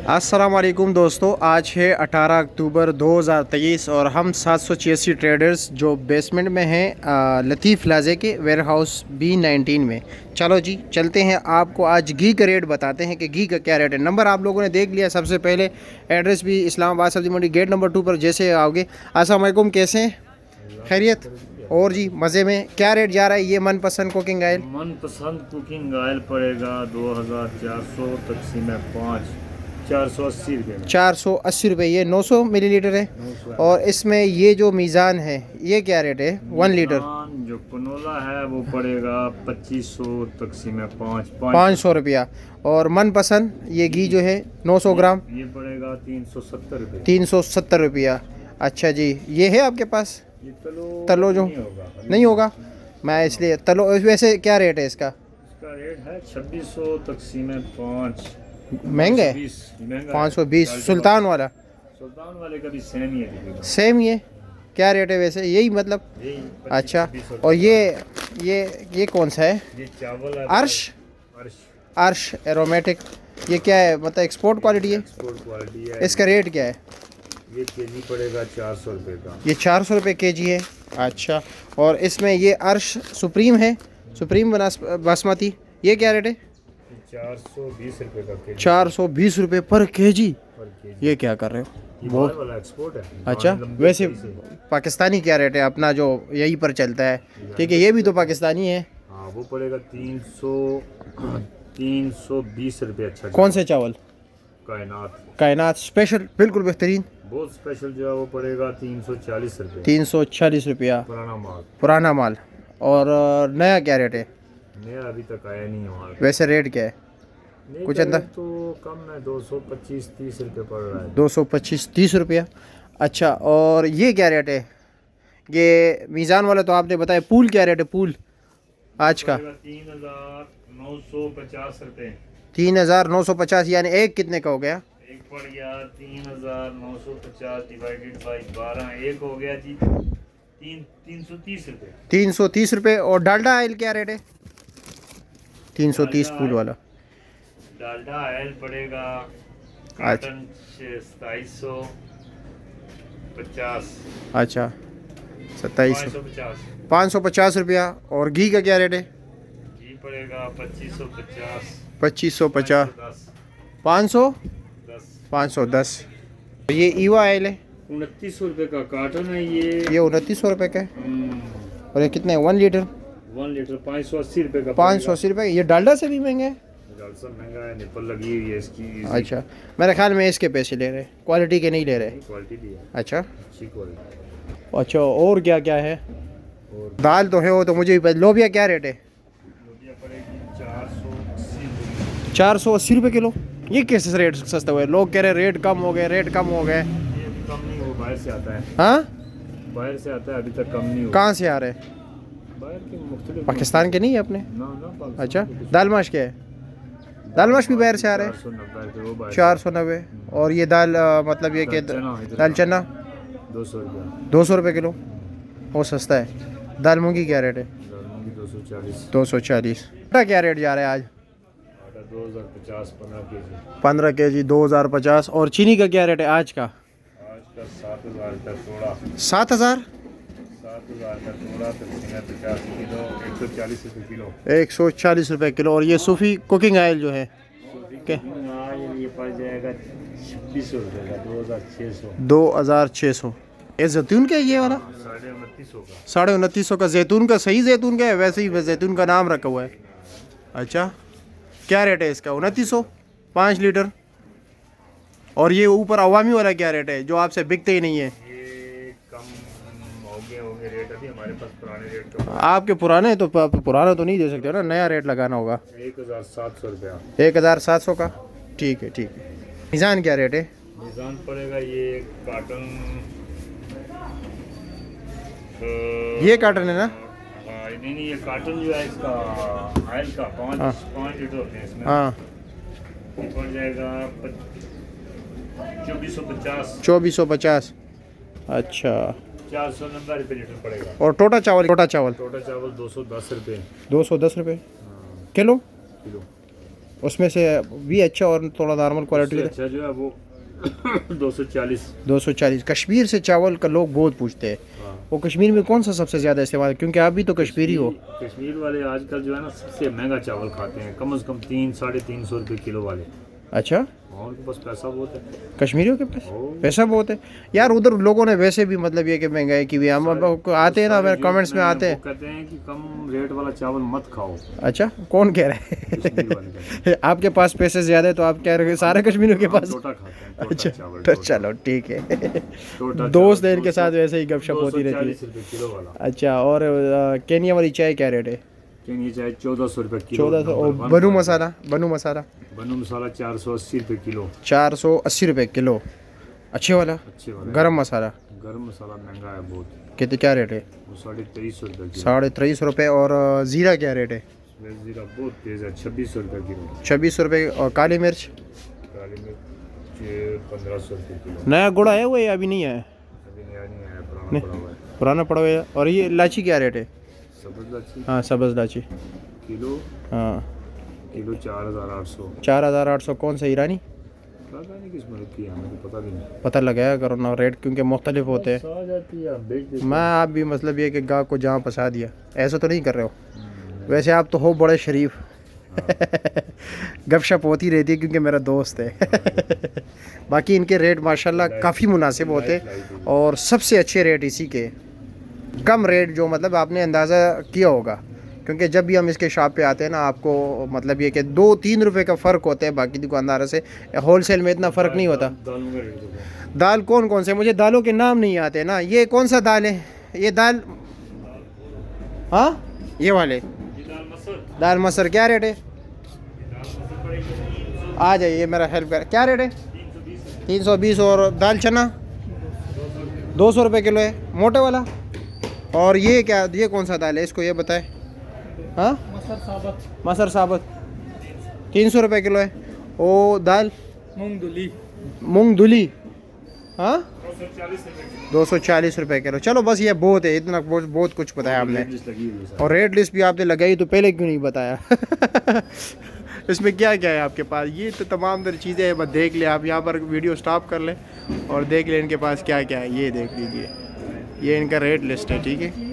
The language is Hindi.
अस्सलाम वालेकुम दोस्तों, आज है 18 अक्टूबर 2023 और हम 786 ट्रेडर्स जो बेसमेंट में हैं लतीफ़ प्लाज़े के वेयर हाउस B19 में। चलो जी चलते हैं, आपको आज घी का रेट बताते हैं कि घी का क्या रेट है। नंबर आप लोगों ने देख लिया। सबसे पहले एड्रेस भी इस्लामाबाद सब्ज़ी मंडी गेट नंबर 2 पर जैसे आओगे। अस्सलाम वालेकुम, कैसे हैं? खैरियत? और जी मज़े में। क्या रेट जा रहा है ये मनपसंद कुकिंग ऑयल? मनपसंद कुकिंग ऑयल पड़ेगा 2400 तकसीम 5 480 रुपये में। 480 रुपये। ये 900 मिलीलीटर है। और इसमें ये जो मीज़ान है ये क्या रेट है? 1 लीटर जो कनोला है वो पड़ेगा 2500 तकसीम 5 500 रुपया। और मनपसंद ये घी जो है 900 ग्राम ये पड़ेगा 370 रुपये। 370 रुपया। अच्छा जी, ये है आपके पास? ये तलो जो नहीं होगा, मैं इसलिए तलो। वैसे क्या रेट है इसका? इसका रेट है 2600 तकसीम 5। महंगा है? 520। सुल्तान वाला? सुल्तान वाले का भी सेम ही है। सेम ही है? क्या रेट है वैसे? यही मतलब? अच्छा। और ये कौन सा है? ये चावल है अर्श। अर्श एरोमेटिक। ये क्या है, मतलब एक्सपोर्ट क्वालिटी है? एक्सपोर्ट क्वालिटी है। इसका रेट क्या है? ये केजी पड़ेगा 400 रुपये का। ये 400 रुपये केजी है। अच्छा। और इसमें ये अर्श सुप्रीम है, सुप्रीम बासमती। ये क्या रेट है? 420 रुपये का केजी। 420 रुपये पर केजी। ये क्या कर रहे हो? ये बाहर वाला एक्सपोर्ट है। अच्छा। वैसे पाकिस्तानी क्या रेट है अपना जो यहीं पर चलता है? ठीक है, ये भी तो पाकिस्तानी है। हाँ, वो पड़ेगा 320 रुपये। अच्छा। कौन से चावल? कायनात स्पेशल, बिल्कुल बेहतरीन, बहुत स्पेशल जो है वो पड़ेगा 340 रुपये। 340 रुपया पुराना माल। और नया क्या रेट है? नया अभी तक आया नहीं है हमारे। वैसे रेट क्या है कुछ अंदर? तो कम है, 225-30 रुपये पड़ रहा है। 225-30 रुपया। अच्छा। और ये क्या रेट है? ये मीज़ान वाला तो आपने बताया। पूल क्या रेट है पूल आज का? 3950 रुपये। 3950, यानी एक कितने का हो गया? एक पड़ गया 3950 डिवाइडेड बाई 12, एक हो गया जी 330 रुपये। 330 रुपये। और डालडा ऑयल क्या रेट है? 330 पूल वाला। डालडा ऑयल पड़ेगा काटन 2750। अच्छा, 2700 550 रुपया। और घी का क्या रेट है? घी पड़ेगा 2550। 2550। 510। ये ईवा ऑयल है? 2900 रुपये का कार्टन है ये। 2900 रुपये का है। और ये कितने? 1 लीटर? 1 लीटर 580 रुपये का। 580 रुपये। ये डालडा से भी महंगा है? डालडा महंगा है, निपल लगी हुई है इसकी। अच्छा, मेरे ख्याल में इसके पैसे ले रहे, क्वालिटी के नहीं ले रहे। क्वालिटी दी है। अच्छा। अच्छी क्वालिटी। अच्छा, और क्या क्या है? और दाल तो है, वो तो मुझे भी पता। लोबिया क्या रेट है? लोबिया पड़ेगी 480। 480 रुपये किलो। ये कैसे रेट सस्ता हुआ है? लोग कह रहे रेट कम हो गए, रेट कम हो गए। ये अभी कम नहीं, वो बाहर से आता है। हाँ, बाहर से आता है, अभी तक कम नहीं हुआ। कहाँ से आ रहे? बाहर के मुख्तलिफ पाकिस्तान के नहीं है अपने? ना पाकिस्तान अच्छा। के कुछ। दाल माश क्या है? दाल माश भी बाहर से आ रहे हैं? 490 रुपये वो बाहर से। 490। और ये दाल मतलब ये कि दाल चना 200 रुपये। 200 रुपये किलो। वो सस्ता है। दाल मूंगी क्या रेट है? दाल मूंगी 240। 240। आटा क्या रेट जा रहा है आज? आटा 2050 15 केजी। 15 केजी 2050। और चीनी का क्या रेट है आज का? आज का 7000 का तोड़ा। 7000? 7000 का तोड़ा तकरीबन 50 किलो 140 रुपये किलो। 140 रुपये किलो। और ये सूफी कुकिंग ऑयल जो है ये पड़ जाएगा 2600 रुपये का। 2600। 2600। ये जैतून का है ये वाला? 2950 का। 2950 का जैतून का। सही जैतून का है? वैसे ही जैतून का नाम रखा हुआ है। अच्छा। क्या रेट है इसका? 2900 5 लीटर। और ये ऊपर अवामी वाला क्या रेट है जो आपसे बिकते ही नहीं है? ये कम होंगे रेट, अभी हमारे पास पुराने रेट का। आपके पुराने तो पुराना तो नहीं दे सकते ना, नया रेट लगाना होगा। 1700 रुपया। 1700 का। ठीक है ठीक है। मीज़ान क्या रेट है? मीज़ान पड़ेगा ये कार्टन। ये कार्टन है ना? नहीं, ये कार्टन जो है इसका ऑयल का 5 लीटर होते हैं इसमें। हाँ। ये पड़ जाएगा 2450। 2450। अच्छा। 490 रुपये लीटर पड़ेगा। और टोटा चावल? टोटा चावल 210 रुपये। 210 रुपये किलो। उसमें से भी अच्छा और थोड़ा नॉर्मल क्वालिटी उससे का? अच्छा जो है वो 240। 240। कश्मीर से चावल का लोग बहुत पूछते हैं, हाँ। वो कश्मीर में कौन सा सबसे ज़्यादा इस्तेमाल है? क्योंकि आप भी तो कश्मीरी हो। कश्मीर वाले आजकल जो है ना सबसे महंगा चावल खाते हैं, कम से कम 300-350 रुपये किलो वाले। अच्छा, और उनके पास पैसा बहुत है। कश्मीरियों के पास ओ, पैसा बहुत है यार। उधर लोगों ने वैसे भी मतलब ये कि महंगाई की भी, हम अब आते हैं ना, मेरे कमेंट्स में आते वो हैं। कहते हैं कि कम रेट वाला चावल मत खाओ। अच्छा, कौन कह रहा कश्मीर वाले कहते है? आपके पास पैसे ज़्यादा है तो आप कह रहे हो सारे कश्मीरियों के हैं। हम पास? टोटा खाते हैं, टोटा अच्छा, चावल, तो टोटा। चलो ठीक है। टोटा दोस्त चावल है इनके साथ वैसे ही गपशप होती रहती 240 है। रुपये किलो वाला। अच्छा, और केनिया वाली चाय क्या रेट है? केनिया चाय 1400 रुपये किलो। 1400। और नंबर 1 बनू पर। मसाला? बनू मसाला बनू मसाला 480 रुपये किलो। 480 रुपये किलो। अच्छे वाला? अच्छे वाले। गरम मसाला गरम मसाला महंगा है बहुत, कितने, क्या रेट है? वो 2350 रुपये किलो। 2350 रुपये। और ज़ीरा क्या रेट है? जीरा बहुत तेज़ है, 2600 रुपये किलो। 2600 रुपये। और काली मिर्च? काली मिर्च 1500 रुपये किलो। नया गुड़ आया हुआ है या अभी नहीं आया? अभी नया नहीं आया, पुराना पड़ा हुआ है। पुराना पड़ा हुआ है। और ये इलायची क्या रेट है? सब्ज़ लाची हाँ, सब्ज़ इलायची। किलो हाँ, किलो 4800। 4800। कौन सा, ईरानी? पता नहीं किस मुल्क की है, हमें तो पता भी नहीं। पता लगाया करो ना रेट, क्योंकि मुख्तलिफ होते हैं। आ जाती है, आप बेच देते मैं आप भी मतलब ये कि गाह को जहाँ फंसा दिया, ऐसा तो नहीं कर रहे हो? वैसे आप तो हो बड़े शरीफ। गपशप होती रहती है क्योंकि मेरा दोस्त है। बाकी इनके रेट माशाल्लाह काफ़ी मुनासिब होते हैं, और सबसे अच्छे रेट इसी के। कम रेट जो मतलब आपने अंदाज़ा किया होगा, क्योंकि जब भी हम इसके शॉप पे आते हैं ना, आपको मतलब ये कि 2-3 रुपए का फ़र्क होता है बाकी दुकानदारों से। होलसेल में इतना फ़र्क नहीं होता। दालों का रेट बताओ। दाल कौन कौन से? मुझे दालों के नाम नहीं आते ना। ये कौन सा दाल है? ये दाल, हाँ ये वाले ये दाल मसूर। दाल मसर क्या रेट है? दाल मसूर पड़ेगी आ जाइए, मेरा हेल्प कर। क्या रेट है? 320। 320। और दाल चना 200 रुपये किलो है, मोटे वाला। और ये क्या, ये कौन सा दाल है, इसको ये बताए। हाँ, मसर साबत 300 रुपये किलो है। ओ दाल मूंग धुली, हाँ 240 रुपये किलो। चलो बस ये बहुत है, इतना बहुत कुछ बताया आपने। और रेट लिस्ट भी आपने लगाई तो पहले क्यों नहीं बताया? इसमें क्या क्या है आपके पास? ये तो तमाम तरह चीज़ें हैं, बस देख ले आप। यहाँ पर वीडियो स्टॉप कर लें और देख लें इनके पास क्या क्या है। ये देख लीजिए, ये इनका रेट लिस्ट है, ठीक है।